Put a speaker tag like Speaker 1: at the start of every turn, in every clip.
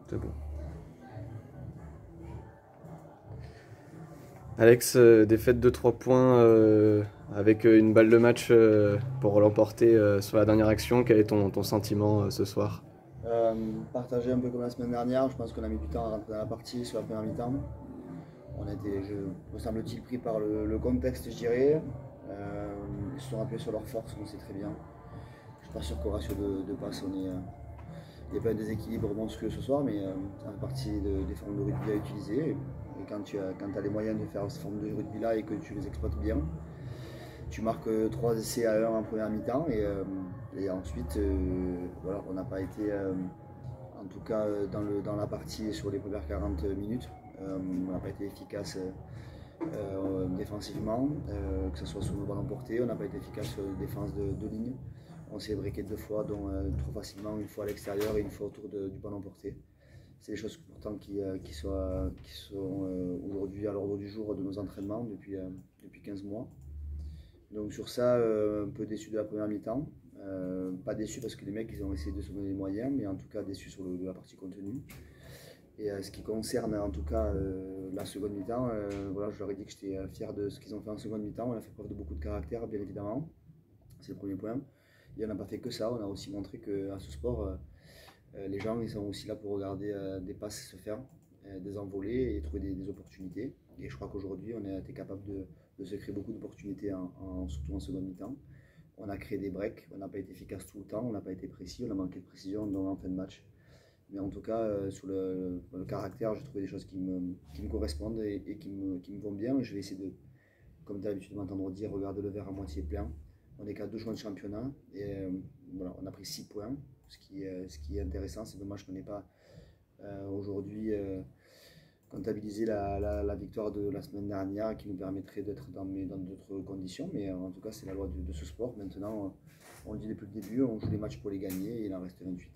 Speaker 1: C'est bon. Alex, défaite de 3 points avec une balle de match pour l'emporter sur la dernière action. Quel est ton sentiment ce soir?
Speaker 2: Partagé un peu comme la semaine dernière, je pense qu'on a mis du temps à rentrer dans la partie sur la première mi-temps. On a été, me semble-t-il, pris par le contexte, je dirais. Ils se sont appuyés sur leur force, on sait très bien. Je suis pas sûr qu'au ratio de passe, il n'y a pas un déséquilibre monstrueux ce soir, mais ça fait partie des formes de rugby à utiliser. Et quand tu as les moyens de faire cette forme de rugby-là et que tu les exploites bien, tu marques 3 essais à 1 en première mi-temps et ensuite, voilà, on n'a pas été, en tout cas dans la partie sur les premières 40 minutes, on n'a pas été efficace défensivement, que ce soit sur nos ballons portés, on n'a pas été efficace sur les défenses de ligne. On s'est briqué 2 fois, dont trop facilement, une fois à l'extérieur et une fois autour du ballon porté. C'est des choses pourtant qui sont aujourd'hui à l'ordre du jour de nos entraînements depuis 15 mois. Donc sur ça, un peu déçu de la première mi-temps. Pas déçu parce que les mecs ils ont essayé de se donner les moyens, mais en tout cas déçu sur la partie contenue. Et ce qui concerne en tout cas la seconde mi-temps, voilà, je leur ai dit que j'étais fier de ce qu'ils ont fait en seconde mi-temps. On a fait preuve de beaucoup de caractère, bien évidemment. C'est le premier point. Et on n'a pas fait que ça, on a aussi montré qu'à ce sport, les gens ils sont aussi là pour regarder des passes se faire, des envolées et trouver des opportunités. Et je crois qu'aujourd'hui, on a été capable de se créer beaucoup d'opportunités, surtout en seconde mi-temps. On a créé des breaks, on n'a pas été efficace tout le temps, on n'a pas été précis, on a manqué de précision en fin de match. Mais en tout cas, sur le caractère, j'ai trouvé des choses qui me correspondent et qui me vont bien. Je vais essayer de, comme tu as l'habitude de m'entendre dire, regarder le verre à moitié plein. On est qu'à 2 joints de championnat et voilà, on a pris 6 points, ce qui est intéressant. C'est dommage qu'on n'ait pas aujourd'hui comptabilisé la victoire de la semaine dernière qui nous permettrait d'être dans d'autres conditions. Mais en tout cas, c'est la loi de ce sport. Maintenant, on le dit depuis le début, on joue les matchs pour les gagner et il en reste 28.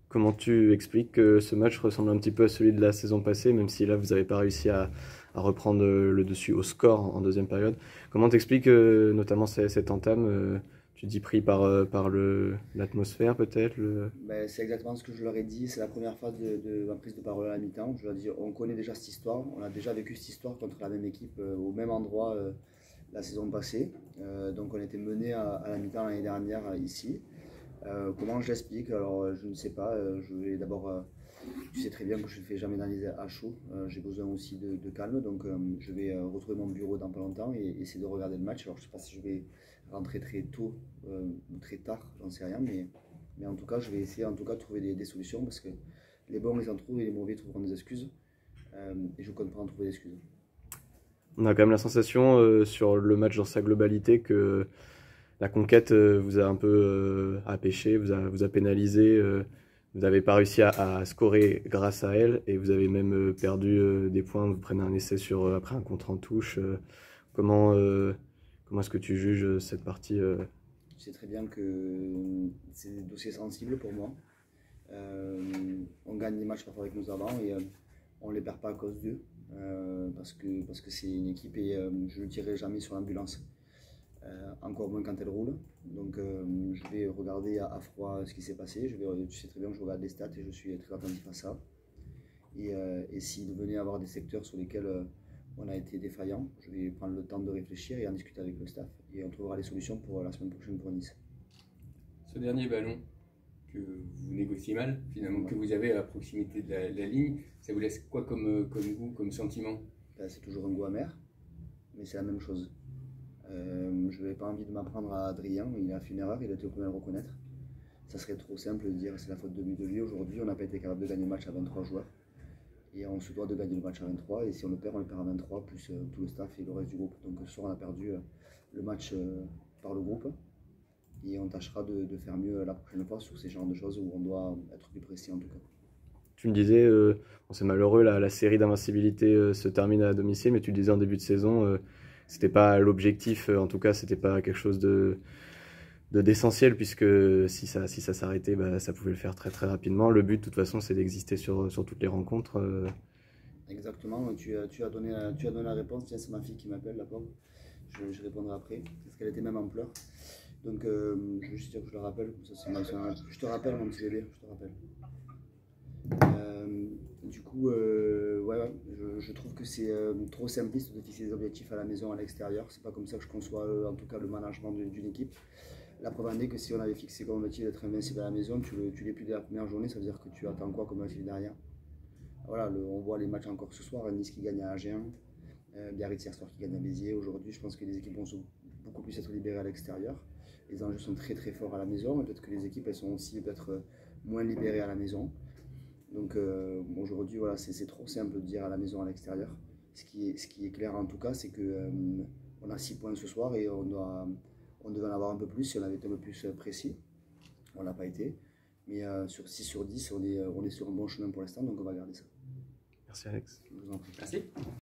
Speaker 1: Comment tu expliques que ce match ressemble un petit peu à celui de la saison passée, même si là vous n'avez pas réussi à reprendre le dessus au score en deuxième période? Comment t'expliques notamment cette entame tu dis pris par l'atmosphère peut-être
Speaker 2: Ben, c'est exactement ce que je leur ai dit. C'est la première phase de ma prise de parole à la mi-temps. Je leur ai dit on connaît déjà cette histoire. On a déjà vécu cette histoire contre la même équipe au même endroit la saison passée. Donc on était mené à la mi-temps l'année dernière ici. Comment je l'explique? Alors je ne sais pas. Je vais d'abord. Tu sais très bien que je ne fais jamais d'analyse à chaud. J'ai besoin aussi de calme. Donc je vais retrouver mon bureau dans pas longtemps et essayer de regarder le match. Alors je ne sais pas si je vais rentrer très tôt ou très tard, j'en sais rien. Mais en tout cas, je vais essayer en tout cas de trouver des solutions parce que les bons ils en trouvent et les mauvais trouveront des excuses. Et je compte pas en trouver des excuses.
Speaker 1: On a quand même la sensation sur le match dans sa globalité que la conquête vous a un peu apêché, vous a pénalisé. Vous n'avez pas réussi à scorer grâce à elle et vous avez même perdu des points. Vous prenez un essai après un contre en touche. Comment comment est-ce que tu juges cette partie
Speaker 2: Tu sais très bien que c'est des dossiers sensibles pour moi. On gagne des matchs parfois avec nos avants et on ne les perd pas à cause d'eux. Parce que c'est une équipe et je ne tirerai jamais sur l'ambulance. Encore moins quand elle roule. Donc je vais regarder à froid ce qui s'est passé. Tu sais très bien que je regarde les stats et je suis très attentif à ça. Et s'il venait avoir des secteurs sur lesquels on a été défaillant, je vais prendre le temps de réfléchir et en discuter avec le staff. Et on trouvera les solutions pour la semaine prochaine pour Nice.
Speaker 3: Ce dernier ballon que vous négociez mal, finalement,
Speaker 2: Ouais.
Speaker 3: que vous avez à proximité de la ligne, ça vous laisse quoi comme goût, comme sentiment?
Speaker 2: Ben, c'est toujours un goût amer, mais c'est la même chose. Je n'avais pas envie de m'apprendre à Adrien, il a fait une erreur, il a été au premier à le reconnaître. Ça serait trop simple de dire c'est la faute de lui. Aujourd'hui, on n'a pas été capable de gagner le match à 23 joueurs. Et on se doit de gagner le match à 23. Et si on le perd à 23, plus tout le staff et le reste du groupe. Donc ce soir, on a perdu le match par le groupe. Et on tâchera de faire mieux la prochaine fois sur ces genres de choses où on doit être plus précis en tout cas.
Speaker 1: Tu me disais, bon, c'est malheureux, la série d'invincibilité se termine à domicile, mais tu le disais en début de saison, c'était pas l'objectif, en tout cas, c'était pas quelque chose d'essentiel, puisque si ça s'arrêtait, bah, ça pouvait le faire très très rapidement. Le but, de toute façon, c'est d'exister sur toutes les rencontres.
Speaker 2: Exactement, tu as donné la réponse. Tiens, c'est ma fille qui m'appelle, la pauvre. Je répondrai après, parce qu'elle était même en pleurs. Donc je veux juste dire que je le rappelle, comme ça c'est émotionnel. Je te rappelle mon petit bébé, je te rappelle. Du coup, ouais, je trouve que c'est trop simpliste de fixer des objectifs à la maison, à l'extérieur. C'est pas comme ça que je conçois en tout cas le management d'une équipe. La preuve en est que si on avait fixé comme objectif d'être invincible à la maison, tu l'es plus dès la première journée, ça veut dire que tu attends quoi comme objectif derrière. Voilà, on voit les matchs encore ce soir, Nice qui gagne à Agen, Biarritz hier soir qui gagne à Béziers. Aujourd'hui, je pense que les équipes vont beaucoup plus être libérées à l'extérieur. Les enjeux sont très très forts à la maison, mais peut-être que les équipes elles sont aussi peut-être moins libérées à la maison. Donc aujourd'hui, voilà, c'est trop simple de dire à la maison, à l'extérieur. Ce qui est clair en tout cas, c'est que on a 6 points ce soir et on devait en avoir un peu plus si on avait été un peu plus précis. On l'a pas été. Mais sur 6 sur 10, on est sur un bon chemin pour l'instant, donc on va garder ça.
Speaker 1: Merci Alex.
Speaker 2: Je vous en prie.
Speaker 3: Merci.